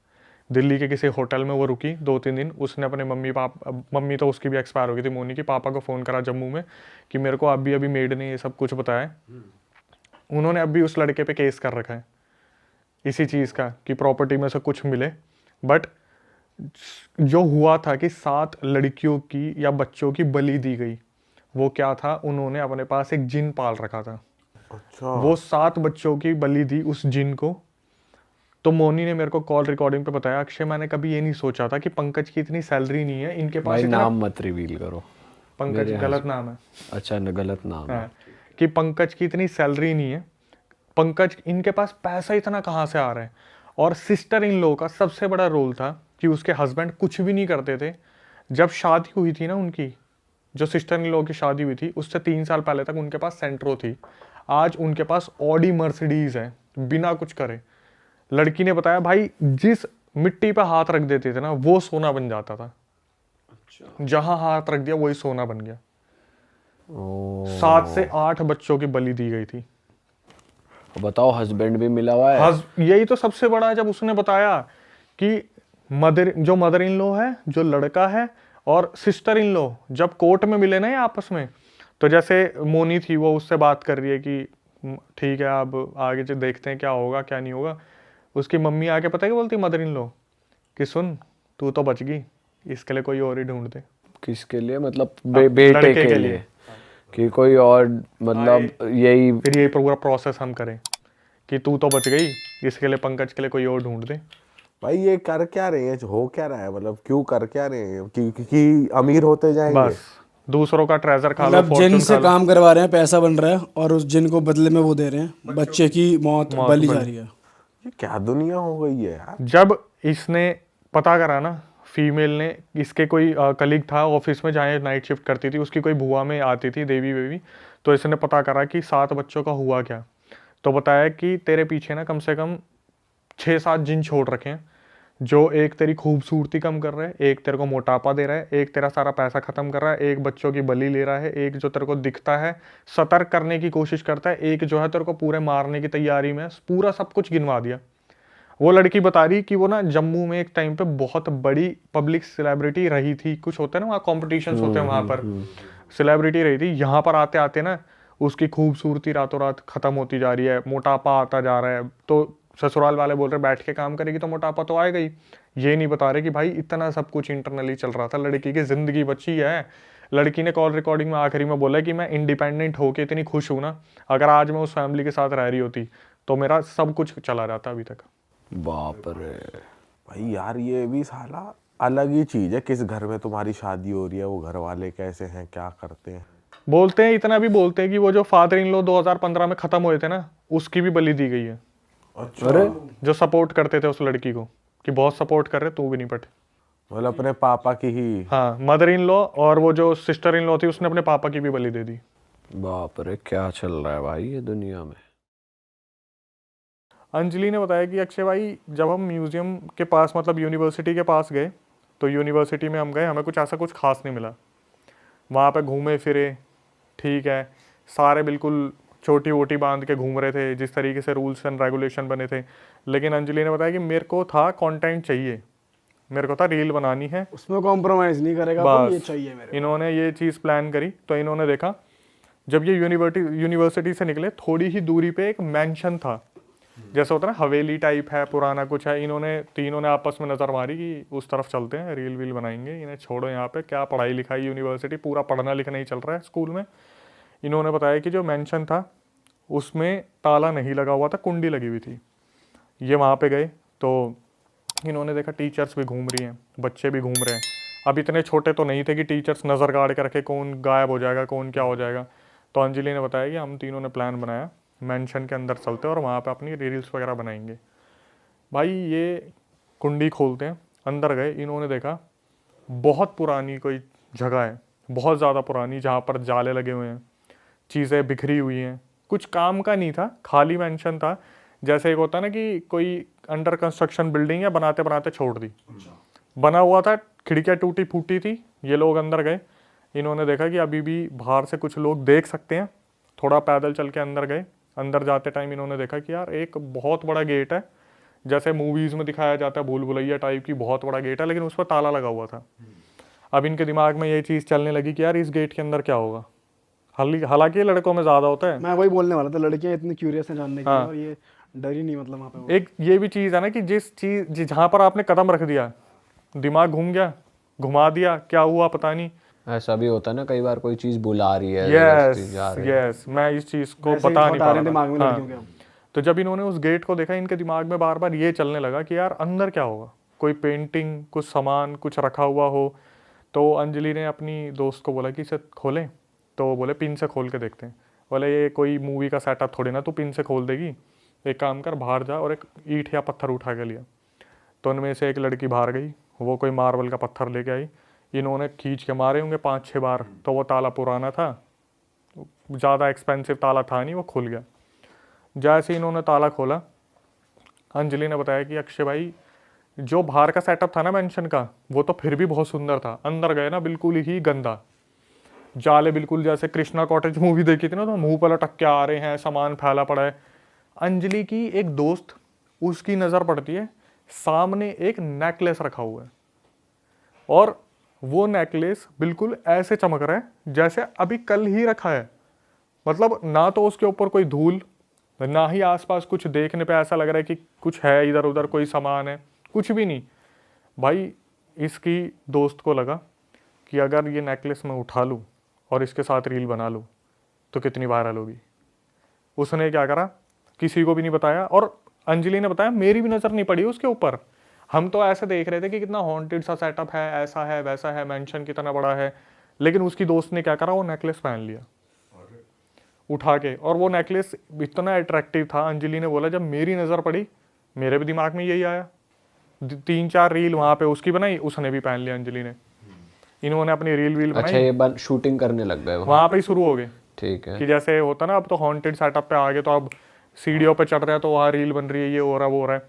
दिल्ली के किसी होटल में वो रुकी 2-3 दिन। उसने अपने मम्मी तो उसकी भी एक्सपायर हो गई थी, मोनी की, पापा को फ़ोन करा जम्मू में कि मेरे को अभी मेड ने ये सब कुछ बताया। उन्होंने अभी उस लड़के पे केस कर रखा है इसी चीज़ का कि प्रॉपर्टी में से कुछ मिले। बट जो हुआ था कि 7 लड़कियों की या बच्चों की बलि दी गई, वो क्या था, उन्होंने अपने पास एक जिन पाल रखा था। अच्छा, वो 7 बच्चों की बलि दी उस जिन को। तो मोनी ने मेरे को कॉल रिकॉर्डिंग पे बताया, अक्षय मैंने कभी ये नहीं सोचा था कि पंकज की इतनी सैलरी नहीं है, इनके पास भाई इतना। नाम मत रिवील करो। पंकज गलत नाम है। अच्छा गलत नाम है। हाँ, कि पंकज की इतनी सैलरी नहीं है, पंकज इनके पास पैसा इतना कहाँ से आ रहा है। और सिस्टर इन लॉ का सबसे बड़ा रोल था कि उसके हस्बैंड कुछ भी नहीं करते थे। जब शादी हुई थी ना उनकी, जो सिस्टर इन लॉ की शादी हुई थी, उससे 3 साल पहले तक उनके पास सेंट्रो थी। आज उनके पास ऑडी मर्सिडीज है, बिना कुछ करे। लड़की ने बताया भाई, जिस मिट्टी पे हाथ रख देते थे ना, वो सोना बन जाता था। जहां हाथ रख दिया वही सोना बन गया। 7 से 8 बच्चों की बलि दी गई थी। बताओ, हस्बैंड भी मिला हुआ है। यही तो सबसे बड़ा है, जब उसने बताया कि मदर इन लॉ है, जो लड़का है, और सिस्टर इन लॉ जब कोर्ट में मिले ना ये आपस में, तो जैसे मोनी थी वो उससे बात कर रही है कि ठीक है अब आगे जो देखते हैं क्या होगा क्या नहीं होगा। उसकी मम्मी आके पता है क्या बोलती, मदर इन लॉ, कि सुन तू तो बच गई, इसके लिए कोई और ही ढूंढ दे। किसके लिए, मतलब बेटे के लिए कि कोई और, मतलब यही फिर यही पूरा प्रोसेस हम करें कि तू तो बच गई, इसके लिए पंकज के लिए कोई और ढूंढ दे। भाई ये कर क्या रहे हैं, हो क्या रहा है, मतलब क्यों कर क्या रहे हैं, कि अमीर होते जाएंगे। बस दूसरों का ट्रेजर खा लो, मतलब जिन से काम करवा रहे हैं, पैसा बन रहा है, और उस जिन को बदले में वो दे रहे हैं, बच्चे की मौत बली जा रही है। ये क्या दुनिया हो गई है यार। जब इसने पता करा ना, फीमेल ने, इसके कोई कलीग था ऑफिस में जहाँ नाइट शिफ्ट करती थी, उसकी कोई बुआ में आती थी, देवी वेवी, तो इसने पता करा कि 7 बच्चों का हुआ क्या। तो बताया कि तेरे पीछे ना कम से कम 6-7 जिन छोड़ रखे हैं, जो एक तेरी खूबसूरती कम कर रहे हैं, एक तेरे को मोटापा दे रहा है, एक तेरा सारा पैसा खत्म कर रहा है, एक बच्चों की बलि ले रहा है, एक जो तेरे को दिखता है सतर्क करने की कोशिश करता है, एक जो है तेरे को पूरे मारने की तैयारी में, पूरा सब कुछ गिनवा दिया। वो लड़की बता रही कि वो ना जम्मू में एक टाइम पे बहुत बड़ी पब्लिक सेलिब्रिटी रही थी, कुछ होता है ना वहाँ कॉम्पिटिशंस होते हैं, वहाँ पर सेलिब्रिटी रही थी। यहाँ पर आते आते ना उसकी खूबसूरती रातों रात खत्म होती जा रही है, मोटापा आता जा रहा है। तो ससुराल वाले बोल रहे बैठ के काम करेगी तो मोटापा तो आएगा ही। ये नहीं बता रहे कि भाई इतना सब कुछ इंटरनली चल रहा था, लड़की की जिंदगी बची है। लड़की ने कॉल रिकॉर्डिंग में आखिरी में बोला कि मैं इंडिपेंडेंट होके इतनी खुश हूं ना, अगर आज मैं उस फैमिली के साथ रह रही होती तो मेरा सब कुछ चला जाता अभी तक। बाप रे भाई यार ये भी साला अलग ही चीज है, किस घर में तुम्हारी शादी हो रही है, वो घर वाले कैसे हैं, क्या करते हैं। बोलते हैं, इतना भी बोलते हैं कि वो जो फादर इन लॉ 2015 में खत्म हुए थे ना, उसकी भी बलि दी गई है। अच्छा, अरे जो सपोर्ट करते थे उस लड़की को कि बहुत सपोर्ट कर रहे, तू भी नहीं पटे। मतलब अपने पापा की ही। हाँ, मदर इन लॉ और वो जो सिस्टर इन लॉ थी उसने अपने पापा की भी बलि दे दी। बाप रे क्या चल रहा है भाई ये दुनिया में। अंजलि ने बताया कि अक्षय भाई जब हम म्यूजियम के पास मतलब यूनिवर्सिटी के पास गए तो यूनिवर्सिटी में हम गए, हमें कुछ ऐसा कुछ खास नहीं मिला। वहाँ पे घूमे फिरे, ठीक है, सारे बिल्कुल छोटी वोटी बांध के घूम रहे थे जिस तरीके से रूल्स एंड रेगुलेशन बने थे। लेकिन अंजलि ने बताया कि मेरे को था कंटेंट चाहिए, मेरे को था रील बनानी है, उसमें कॉम्प्रोमाइज नहीं करेगा, तो ये चाहिए मेरे। इन्होंने ये चीज़ प्लान करी। तो इन्होंने देखा जब ये यूनिवर्सिटी से निकले थोड़ी ही दूरी पे एक मैंशन था, जैसे होता है ना हवेली टाइप है, पुराना कुछ है। इन्होंने तीनों ने आपस में नज़र मारी कि उस तरफ चलते हैं, रील वील बनाएंगे, इन्हें छोड़ो यहाँ पे क्या पढ़ाई लिखाई, यूनिवर्सिटी पूरा पढ़ना लिखना ही चल रहा है स्कूल में। इन्होंने बताया कि जो मेंशन था उसमें ताला नहीं लगा हुआ था, कुंडी लगी हुई थी। ये वहाँ पे गए तो इन्होंने देखा टीचर्स भी घूम रही हैं, बच्चे भी घूम रहे हैं। अब इतने छोटे तो नहीं थे कि टीचर्स नज़र गाड़ के रखे कौन गायब हो जाएगा, कौन क्या हो जाएगा। तो अंजलि ने बताया कि हम तीनों ने प्लान बनाया, मेंशन के अंदर चलते और वहाँ पे अपनी रील्स वगैरह बनाएंगे। भाई ये कुंडी खोलते हैं, अंदर गए, इन्होंने देखा बहुत पुरानी कोई जगह है, बहुत ज़्यादा पुरानी, जहाँ पर जाले लगे हुए हैं, चीज़ें बिखरी हुई हैं, कुछ काम का नहीं था, खाली मेंशन था। जैसे एक होता है ना कि कोई अंडर कंस्ट्रक्शन बिल्डिंग है, बनाते बनाते छोड़ दी, बना हुआ था, खिड़कियाँ टूटी फूटी थी। ये लोग अंदर गए, इन्होंने देखा कि अभी भी बाहर से कुछ लोग देख सकते हैं, थोड़ा पैदल चल के अंदर गए। अंदर जाते टाइम इन्होंने देखा कि यार एक बहुत बड़ा गेट है, जैसे मूवीज़ में दिखाया जाता है भूल भुलैया टाइप की बहुत बड़ा गेट है, लेकिन उस पर ताला लगा हुआ था। अब इनके दिमाग में ये चीज़ चलने लगी कि यार इस गेट के अंदर क्या होगा। हालांकि लड़कों में ज़्यादा होता है, मैं वही बोलने वाला था, लड़कियां इतनी क्यूरियस हैं जानने के लिए, और ये डर ही नहीं, मतलब वहाँ पे वो। एक ये भी चीज़ है ना कि जिस चीज़ जहाँ पर आपने कदम रख दिया दिमाग घूम गया, घुमा दिया, क्या हुआ पता नहीं। ऐसा भी होता है ना कई बार, कोई चीज बुला रही है, यस, मैं इस चीज़ को वैसे ही बता नहीं thought आ पा रहे हैं रहा दिमाग में था। लड़कियों के। हाँ। तो जब इन्होंने उस गेट को देखा, इनके दिमाग में बार बार ये चलने लगा कि यार अंदर क्या होगा, कोई पेंटिंग, कुछ सामान, कुछ रखा हुआ हो। तो अंजलि ने अपनी दोस्त को बोला कि इसे खोलें, तो वो बोले पिन से खोल के देखते हैं। बोले ये कोई मूवी का सेटअप थोड़ी ना तू पिन से खोल देगी, एक काम कर बाहर जा, और एक ईंट या पत्थर उठा के लिया। तो उनमें से एक लड़की बाहर गई, वो कोई मार्बल का पत्थर लेके आई, इन्होंने खींच के मारे होंगे 5-6 बार, तो वो ताला पुराना था, ज़्यादा एक्सपेंसिव ताला था नहीं, वो खुल गया। जैसे इन्होंने ताला खोला, अंजलि ने बताया कि अक्षय भाई जो बाहर का सेटअप था ना मेंशन का, वो तो फिर भी बहुत सुंदर था, अंदर गए ना बिल्कुल ही गंदा, जाले बिल्कुल जैसे कृष्णा कॉटेज मूवी देखी थी ना, तो मुंह पर लटक के आ रहे हैं, सामान फैला पड़ा है। अंजलि की एक दोस्त, उसकी नज़र पड़ती है, सामने एक नेकलेस रखा हुआ है, और वो नेकलेस बिल्कुल ऐसे चमक रहा है जैसे अभी कल ही रखा है। मतलब ना तो उसके ऊपर कोई धूल, ना ही आसपास कुछ देखने पे ऐसा लग रहा है कि कुछ है इधर उधर कोई सामान है, कुछ भी नहीं। भाई इसकी दोस्त को लगा कि अगर ये नेकलेस मैं उठा लूँ और इसके साथ रील बना लूँ तो कितनी वायरल होगी। उसने क्या करा, किसी को भी नहीं बताया, और अंजलि ने बताया मेरी भी नज़र नहीं पड़ी उसके ऊपर। हम तो ऐसे देख रहे थे कि कितना हॉन्टेड सा सेटअप है, ऐसा है वैसा है, मेंशन कितना बड़ा है, लेकिन उसकी दोस्त ने क्या करा, वो नेकलेस पहन लिया उठा के। और वो नेकलेस इतना अट्रैक्टिव था, अंजलि ने बोला जब मेरी नज़र पड़ी मेरे भी दिमाग में यही आया। 3-4 रील वहाँ पे उसकी बनाई, उसने भी पहन लिया अंजलि ने। इन्होंने अपनी रील वील बनाई। अच्छा, ये शूटिंग करने लग गए वहाँ पे ही शुरू हो गए। ठीक है। कि जैसे होता ना, अब तो हॉन्टेड सेटअप पे आ गए तो अब सीढ़ियों पे चढ़ रहा है तो वहाँ रील बन रही है, ये हो रहा है वो हो रहा है।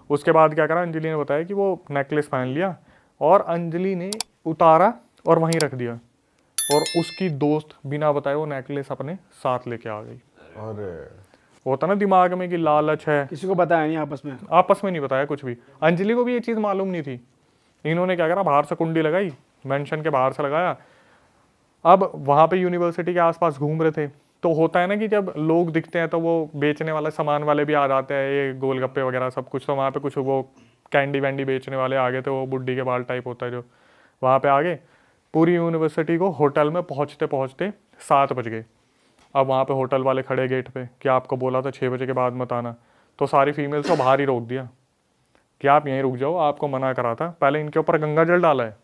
उसके बाद क्या करा, अंजलि ने बताया कि वो नेकलेस पहन लिया और अंजलि ने उतारा और वहीं रख दिया, और उसकी दोस्त बिना बताए वो नेकलेस अपने साथ लेके आ गई। अरे होता ना दिमाग में कि लालच है, किसी को बताया नहीं आपस में नहीं बताया कुछ भी। अंजलि को भी ये चीज़ मालूम नहीं थी। इन्होंने क्या करा, बाहर से कुंडी लगाई, मेंशन के बाहर से लगाया। अब वहाँ पे यूनिवर्सिटी के आसपास घूम रहे थे, तो होता है ना कि जब लोग दिखते हैं तो वो बेचने वाले सामान वाले भी आ जाते हैं, ये गोलगप्पे वगैरह सब कुछ। तो वहाँ पे कुछ वो कैंडी वैंडी बेचने वाले आ गए थे, वो बुड्ढी के बाल टाइप होता है जो, वहाँ पे आ गए। पूरी यूनिवर्सिटी को होटल में पहुँचते पहुँचते 7 बज गए। अब वहाँ पे होटल वाले खड़े गेट पे कि आपको बोला था 6 बजे के बाद मत आना, तो सारी फीमेल्स को बाहर ही रोक दिया कि आप यहीं रुक जाओ, आपको मना करा था। पहले इनके ऊपर गंगा जल डाला है,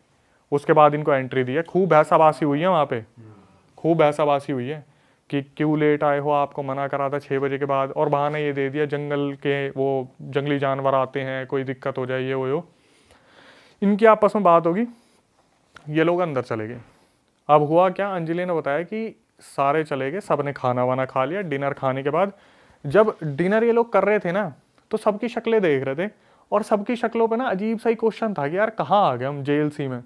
उसके बाद इनको एंट्री दी है। खूब भैंसाबासी हुई है वहाँ पे, खूब भैंसाबासी हुई है कि क्यों लेट आए हो, आपको मना करा था 6 बजे के बाद। और बहाना ये दे दिया जंगल के वो जंगली जानवर आते हैं, कोई दिक्कत हो जाए, ये वो। इनकी आपस में बात होगी, ये लोग अंदर चले गए। अब हुआ क्या, अंजलि ने बताया कि सारे चले गए, सब ने खाना वाना खा लिया। डिनर खाने के बाद जब डिनर ये लोग कर रहे थे ना, तो सबकी शक्लें देख रहे थे, और सबकी शक्लों पे ना अजीब सा ही क्वेश्चन था कि यार कहाँ आ गए हम, जेल सी में,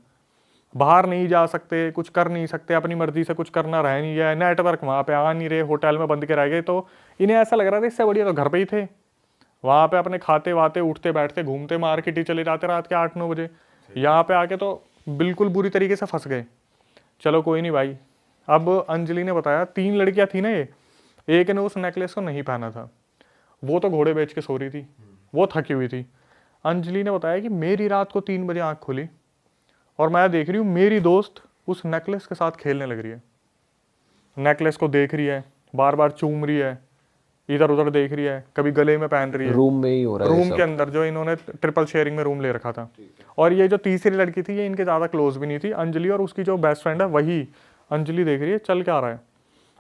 बाहर नहीं जा सकते, कुछ कर नहीं सकते, अपनी मर्जी से कुछ करना रह नहीं गया, नेटवर्क वहाँ पे आ नहीं रहे, होटल में बंद के रह गए। तो इन्हें ऐसा लग रहा था इससे बढ़िया तो घर पे ही थे, वहाँ पे अपने खाते वाते, उठते बैठते, घूमते, मार्केट ही चले जाते रात के 8-9 बजे। यहाँ पे आके तो बिल्कुल बुरी तरीके से फंस गए। चलो कोई नहीं भाई। अब अंजलि ने बताया 3 लड़कियां थी ना ये, एक ने उस नेकलेस को नहीं पहना था, वो तो घोड़े बेच के सो रही थी, वो थकी हुई थी। अंजलि ने बताया कि मेरी रात को 3 बजे आँख खुली और मैं देख रही हूँ मेरी दोस्त उस नेकलेस के साथ खेलने लग रही है, नेकलेस को देख रही है, बार बार चूम रही है, इधर उधर देख रही है, कभी गले में पहन रही है। रूम में ही हो रहा है, रूम के अंदर जो इन्होंने ट्रिपल शेयरिंग में रूम ले रखा था। और ये जो तीसरी लड़की थी ये इनके ज़्यादा क्लोज भी नहीं थी, अंजलि, और उसकी जो बेस्ट फ्रेंड है वही अंजलि देख रही है चल क्या रहा है।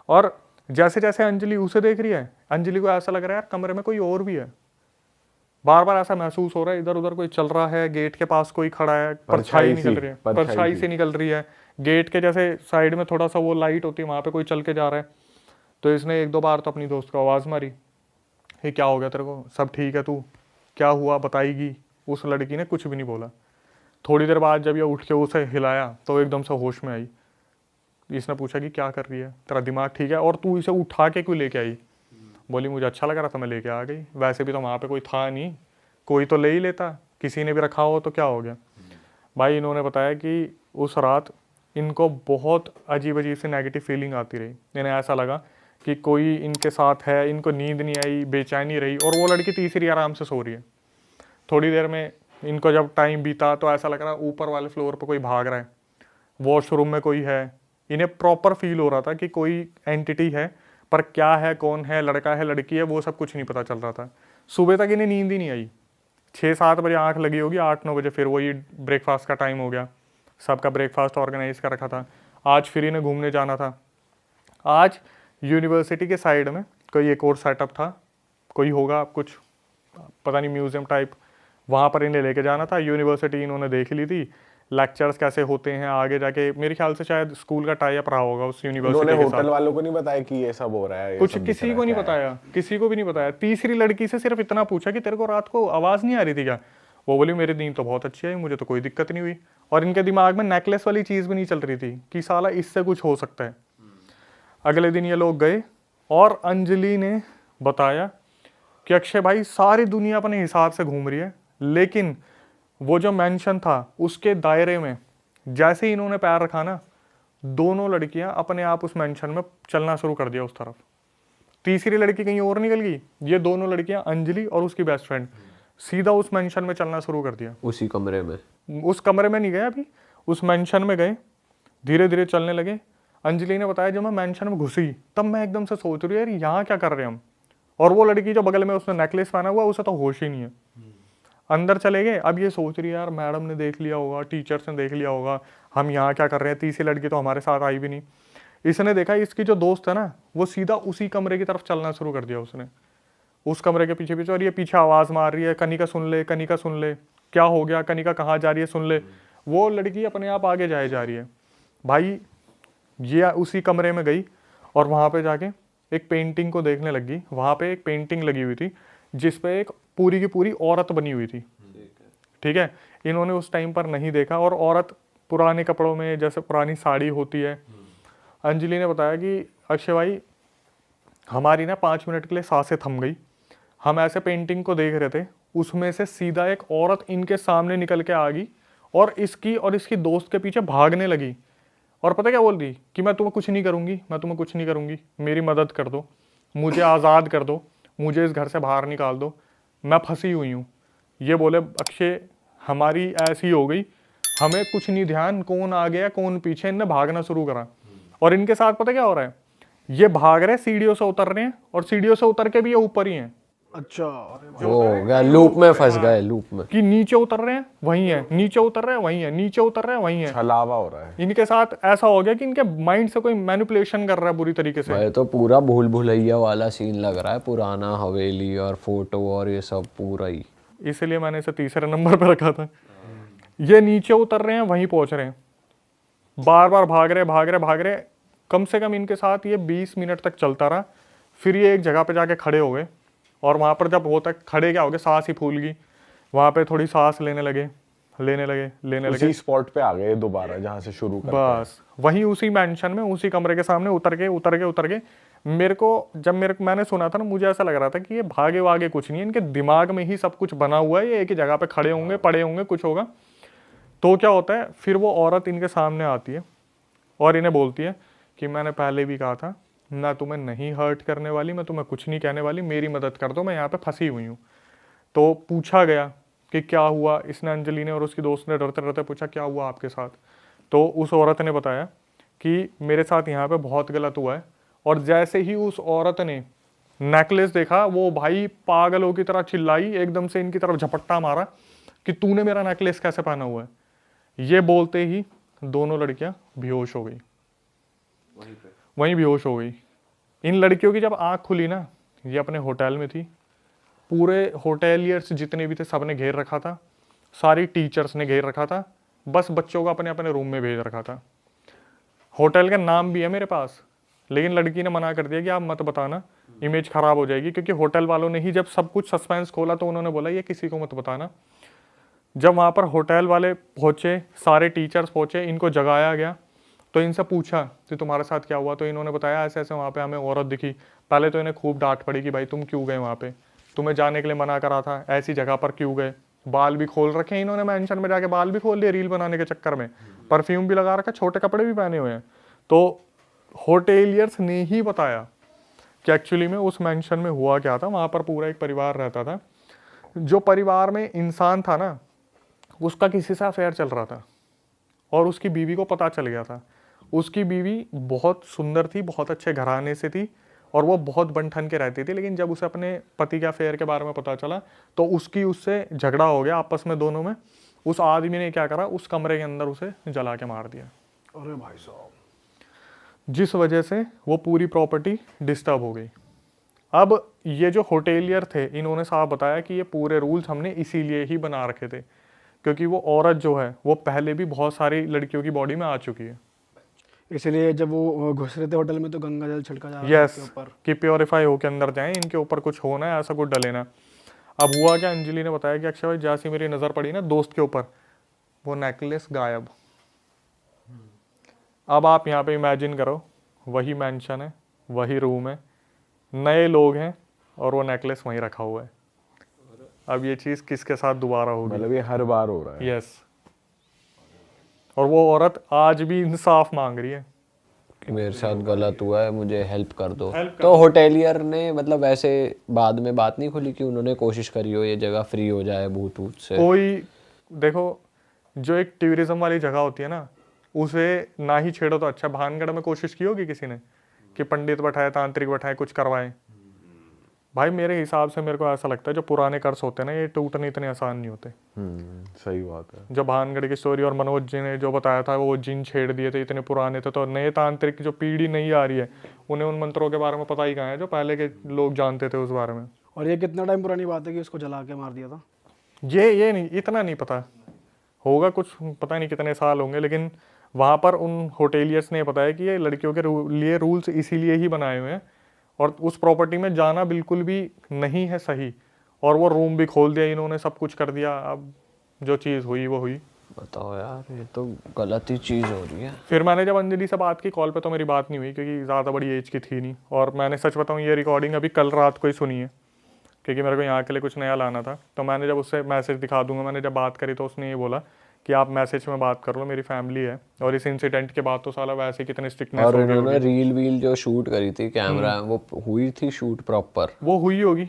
और जैसे जैसे अंजलि उसे देख रही है, अंजलि को ऐसा लग रहा है यार कमरे में कोई और भी है, बार बार ऐसा महसूस हो रहा है इधर उधर कोई चल रहा है, गेट के पास कोई खड़ा है, परछाई निकल रही है, परछाई से निकल रही है, गेट के जैसे साइड में थोड़ा सा वो लाइट होती है वहाँ पे कोई चल के जा रहा है। तो इसने 1-2 बार तो अपनी दोस्त को आवाज़ मारी, ये क्या हो गया तेरे को, सब ठीक है, तू क्या हुआ बताएगी। उस लड़की ने कुछ भी नहीं बोला। थोड़ी देर बाद जब ये उठ के उसे हिलाया तो एकदम से होश में आई। इसने पूछा कि क्या कर रही है, तेरा दिमाग ठीक है, और तू इसे उठा के क्यों लेके आई। बोली मुझे अच्छा लग रहा था मैं लेके आ गई, वैसे भी तो वहाँ पे कोई था नहीं, कोई तो ले ही लेता, किसी ने भी रखा हो तो क्या हो गया। भाई इन्होंने बताया कि उस रात इनको बहुत अजीब अजीब सी नेगेटिव फीलिंग आती रही। इन्हें ऐसा लगा कि कोई इनके साथ है, इनको नींद नहीं आई, बेचैनी रही। और वो लड़की तीसरी आराम से सो रही है। थोड़ी देर में इनको जब टाइम बीता तो ऐसा लग रहा ऊपर वाले फ्लोर पर कोई भाग रहा है, वॉशरूम में कोई है। इन्हें प्रॉपर फील हो रहा था कि कोई एंटिटी है, पर क्या है, कौन है, लड़का है, लड़की है, वो सब कुछ नहीं पता चल रहा था। सुबह तक इन्हें नींद ही नहीं आई। 6-7 बजे आंख लगी होगी, 8-9 बजे फिर वही ब्रेकफास्ट का टाइम हो गया। सबका ब्रेकफास्ट ऑर्गेनाइज कर रखा था। आज फिर इन्हें घूमने जाना था। आज यूनिवर्सिटी के साइड में कोई एक और सेटअप था, कोई होगा कुछ पता नहीं म्यूजियम टाइप, वहाँ पर इन्हें लेके जाना था। यूनिवर्सिटी इन्होंने देख ली थी, लेक्चर्स कैसे होते हैं आगे जाके। मेरे ख्याल से शायद स्कूल का टाई अप रहा होगा उस यूनिवर्सिटी के साथ। होटल वालों को नहीं बताया कि ये सब हो रहा है, कुछ किसी को नहीं बताया, किसी को भी नहीं बताया। तीसरी लड़की से सिर्फ इतना पूछा कि तेरे को रात को आवाज़ नहीं आ रही थी क्या। वो बोली मेरी नींद तो बहुत अच्छी आई, मुझे तो कोई दिक्कत नहीं हुई। और इनके दिमाग में नेकलेस वाली चीज़ भी नहीं चल रही थी कि साला इससे कुछ हो सकता है। अगले दिन ये लोग गए और अंजलि ने बताया कि अक्षय भाई सारी दुनिया अपने हिसाब से घूम रही है, लेकिन वो जो मेंशन था उसके दायरे में जैसे ही इन्होंने पैर रखा ना, दोनों लड़कियां अपने आप उस मेंशन में चलना शुरू कर दिया उस तरफ। तीसरी लड़की कहीं और निकल गई, ये दोनों लड़कियां अंजलि और उसकी बेस्ट फ्रेंड सीधा उस मेंशन में चलना शुरू कर दिया। उसी कमरे में, उस कमरे में नहीं गए अभी, उस मेंशन में गए, धीरे धीरे चलने लगे। अंजलि ने बताया जब मैं मेंशन में घुसी तब मैं एकदम से सोच रही यार यहाँ क्या कर रहे हैं हम। और वो लड़की जो बगल में उसने नेकलेस पहना हुआ उसे तो होश ही नहीं है। अंदर चले गए। अब ये सोच रही है यार मैडम ने देख लिया होगा, टीचर्स ने देख लिया होगा, हम यहाँ क्या कर रहे हैं। तीसरी लड़की तो हमारे साथ आई भी नहीं। इसने देखा इसकी जो दोस्त है ना वो सीधा उसी कमरे की तरफ चलना शुरू कर दिया उसने, उस कमरे के पीछे पीछे। और ये पीछे आवाज़ मार रही है कनिका सुन ले, कनिका सुन ले, क्या हो गया, कनिका कहाँ जा रही है सुन ले। वो लड़की अपने आप आगे जा रही है। भाई ये उसी कमरे में गई और वहाँ पे जाके एक पेंटिंग को देखने लगी। वहाँ पे एक पेंटिंग लगी हुई थी जिस पे एक पूरी की पूरी औरत बनी हुई थी, ठीक है। इन्होंने उस टाइम पर नहीं देखा, और औरत पुराने कपड़ों में, जैसे पुरानी साड़ी होती है। अंजलि ने बताया कि अक्षय भाई हमारी ना 5 मिनट के लिए सांसें थम गई। हम ऐसे पेंटिंग को देख रहे थे, उसमें से सीधा एक औरत इनके सामने निकल के आ गई और इसकी दोस्त के पीछे भागने लगी। और पता क्या बोल रही कि मैं तुम्हें कुछ नहीं करूंगी, मैं तुम्हें कुछ नहीं करूंगी, मेरी मदद कर दो, मुझे आज़ाद कर दो, मुझे इस घर से बाहर निकाल दो, मैं फंसी हुई हूँ। ये बोले अक्षय हमारी ऐसी हो गई, हमें कुछ नहीं ध्यान कौन आ गया कौन पीछे, इनने भागना शुरू करा। और इनके साथ पता क्या हो रहा है, ये भाग रहे सीढ़ियों से उतर रहे हैं, और सीढ़ियों से उतर के भी ये ऊपर ही हैं। अच्छा, वो हो गया, लूप में फंस गए, लूप में। कि नीचे उतर रहे हैं वहीं है, नीचे उतर रहे हैं वहीं है, नीचे उतर रहे हैं वहीं है। छलावा हो रहा है। इनके साथ ऐसा हो गया कि इनके माइंड से कोई मैनिपुलेशन कर रहा है बुरी तरीके से। भाई तो पूरा भूल भुलैया वाला सीन लग रहा है, पुराना हवेली और फोटो और ये सब पूरा ही। इसलिए मैंने इसे तीसरे नंबर पर रखा था। ये नीचे उतर रहे हैं वहीं पहुंच रहे हैं, बार बार भाग रहे। कम से कम इनके साथ ये 20 मिनट तक चलता रहा। फिर ये एक जगह पे जाके खड़े हो गए, और वहाँ पर जब होता खड़े क्या हो गए, सांस ही फूल गई। वहाँ पे थोड़ी सांस लेने लगे। उसी स्पॉट पे आ गए दोबारा जहाँ से शुरू करते हैं। बस वहीं उसी मेंशन में, उसी कमरे के सामने उतर के मैंने सुना था ना, मुझे ऐसा लग रहा था कि ये भागे वागे कुछ नहीं है, इनके दिमाग में ही सब कुछ बना हुआ है। ये एक ही जगह पे खड़े होंगे, पड़े होंगे, कुछ होगा। तो क्या होता है, फिर वो औरत इनके सामने आती है और इन्हें बोलती है कि मैंने पहले भी कहा था, मैं तुम्हें नहीं हर्ट करने वाली, मैं तुम्हें कुछ नहीं कहने वाली, मेरी मदद कर दो, मैं यहाँ पे फंसी हुई हूँ। तो पूछा गया कि क्या हुआ, इसने, अंजलि ने और उसकी दोस्त ने डरते डरते पूछा क्या हुआ आपके साथ। तो उस औरत ने बताया कि मेरे साथ यहाँ पे बहुत गलत हुआ है। और जैसे ही उस औरत ने नेकलेस देखा, वो भाई पागलों की तरह चिल्लाई, एकदम से इनकी तरफ झपट्टा मारा कि तूने मेरा नेकलेस कैसे पहना हुआ है। ये बोलते ही दोनों लड़कियां बेहोश हो गई, वहीं बेहोश हो गई। इन लड़कियों की जब आंख खुली ना, ये अपने होटल में थी, पूरे होटेलियर्स जितने भी थे सब ने घेर रखा था, सारी टीचर्स ने घेर रखा था, बस बच्चों को अपने अपने रूम में भेज रखा था। होटल का नाम भी है मेरे पास, लेकिन लड़की ने मना कर दिया कि आप मत बताना, इमेज खराब हो जाएगी। क्योंकि होटल वालों ने ही जब सब कुछ सस्पेंस खोला तो उन्होंने बोला ये किसी को मत बताना। जब वहाँ पर होटल वाले पहुँचे, सारे टीचर्स पहुँचे, इनको जगाया गया, तो इनसे पूछा कि तुम्हारे साथ क्या हुआ। तो इन्होंने बताया ऐसे ऐसे वहाँ पे हमें औरत दिखी। पहले तो इन्हें खूब डांट पड़ी कि भाई तुम क्यों गए वहाँ पे, तुम्हें जाने के लिए मना करा था, ऐसी जगह पर क्यों गए। बाल भी खोल रखे हैं इन्होंने, मेंशन में जाके बाल भी खोल लिए रील बनाने के चक्कर में, परफ्यूम भी लगा रखा, छोटे कपड़े भी पहने हुए हैं। तो होटेलियर्स ने ही बताया कि एक्चुअली में उस मेंशन में हुआ क्या था। वहाँ पर पूरा एक परिवार रहता था, जो परिवार में इंसान था ना, उसका किसी से अफेयर चल रहा था, और उसकी बीवी को पता चल गया था। उसकी बीवी बहुत सुंदर थी, बहुत अच्छे घराने से थी, और वो बहुत बन-ठन के रहती थी। लेकिन जब उसे अपने पति के अफेयर के बारे में पता चला तो उससे झगड़ा हो गया आपस में दोनों में। उस आदमी ने क्या करा, उस कमरे के अंदर उसे जला के मार दिया। अरे भाई साहब, जिस वजह से वो पूरी प्रॉपर्टी डिस्टर्ब हो गई। अब ये जो होटेलियर थे, इन्होंने साफ बताया कि ये पूरे रूल्स हमने इसीलिए ही बना रखे थे क्योंकि वो औरत जो है वो पहले भी बहुत सारी लड़कियों की बॉडी में आ चुकी है। इसलिए जब वो घुस रहे थे होटल में तो गंगा जल छिड़का जा रहा था यस, इनके ऊपर। कि प्योरीफाई होके अंदर जाएं, इनके ऊपर कुछ होना है, ऐसा कुछ डले ना। अब हुआ क्या, अंजलि ने बताया कि अक्षय भाई जैसी मेरी नज़र पड़ी ना दोस्त के ऊपर, वो नेकलेस गायब। अब आप यहाँ पे इमेजिन करो, वही मेंशन है, वही रूम है, नए लोग हैं, और वो नेकलेस वहीं रखा हुआ है। अब ये चीज़ किसके साथ दोबारा होगी? मतलब ये हर बार हो रहा है। यस। और वो औरत आज भी इंसाफ मांग रही है कि मेरे साथ गलत हुआ है, मुझे हेल्प कर दो। तो होटेलियर ने मतलब ऐसे बाद में बात नहीं खुली कि उन्होंने कोशिश करी हो ये जगह फ्री हो जाए भूत वूत से? कोई देखो, जो एक टूरिज्म वाली जगह होती है ना, उसे ना ही छेड़ो तो अच्छा। भानगढ़ में कोशिश की होगी किसी ने कि पंडित बैठाए, तांत्रिक बैठाए, कुछ करवाएं। भाई मेरे हिसाब से मेरे को ऐसा लगता है जो पुराने कर्स होते हैं ना, ये टूटने इतने आसान नहीं होते। सही बात है। जो भानगढ़ की स्टोरी और मनोज जी ने जो बताया था, वो जिन छेड़ दिए थे, इतने पुराने थे। तो नए तांत्रिक जो पीढ़ी नहीं आ रही है, उन्हें उन मंत्रों के बारे में पता ही कहाँ है जो पहले के लोग जानते थे उस बारे में। और ये कितना टाइम पुरानी बात है कि उसको जला के मार दिया था? ये नहीं, इतना नहीं पता होगा, कुछ पता नहीं कितने साल होंगे। लेकिन वहाँ पर उन होटेलियर्स ने बताया कि ये लड़कियों के लिए रूल्स इसीलिए ही बनाए हुए हैं, और उस प्रॉपर्टी में जाना बिल्कुल भी नहीं है सही, और वो रूम भी खोल दिया इन्होंने, सब कुछ कर दिया। अब जो चीज़ हुई वो हुई। बताओ यार, ये तो गलत ही चीज़ हो रही है। फिर मैंने जब अंजलि से बात की, कॉल पे तो मेरी बात नहीं हुई क्योंकि ज़्यादा बड़ी एज की थी नहीं, और मैंने सच बताऊँ ये रिकॉर्डिंग अभी कल रात को ही सुनी है क्योंकि मेरे को यहाँ के लिए कुछ नया लाना था। तो मैंने जब उससे मैसेज दिखा दूंगा, मैंने जब बात करी तो उसने ये बोला कि आप मैसेज में बात कर लो, मेरी फैमिली है। और इस इंसिडेंट के बाद तो साला वैसे ही कितने स्ट्रिक्टनेस और हो गई उन्होंने रील वील जो शूट करी थी कैमरा, वो हुई थी शूट प्रॉपर? वो हुई होगी,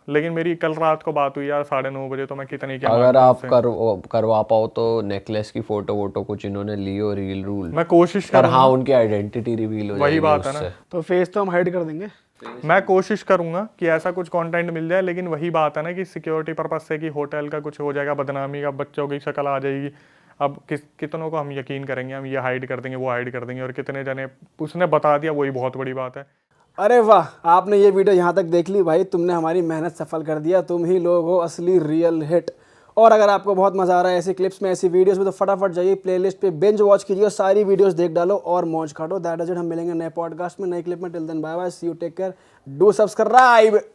लेकिन मेरी कल रात को बात हुई यार 9:30 बजे, तो मैं कितनी क्या अगर आप करवा पाओ तो नेकलेस की फोटो वोटो कुछ इन्होंने ली हो, रील रूल। मैं कोशिश पर करूंगा। हाँ, उनकी आइडेंटिटी रिवील हो वही जाएगी बात है ना। उससे। तो फेस तो हम हाइड कर देंगे। मैं कोशिश करूंगा कि ऐसा कुछ कंटेंट मिल जाए, लेकिन वही बात है ना कि सिक्योरिटी पर्पज से कि होटल का कुछ हो जाएगा, बदनामी का, बच्चों की शक्ल आ जाएगी। अब कितनों को हम यकीन करेंगे, हम ये हाइड कर देंगे, वो हाइड कर देंगे, और कितने जने उसने बता दिया, वही बहुत बड़ी बात है। अरे वाह, आपने ये वीडियो यहाँ तक देख ली भाई, तुमने हमारी मेहनत सफल कर दिया। तुम ही लोग हो असली रियल हिट। और अगर आपको बहुत मजा आ रहा है ऐसी क्लिप्स में, ऐसी वीडियोस में, तो फटाफट जाइए प्लेलिस्ट पे बिंज वॉच कीजिए, सारी वीडियोस देख डालो और मौज काटो। That is it. हम मिलेंगे नए पॉडकास्ट में, नए क्लिप में। Till then bye bye, see you, take care, do subscribe.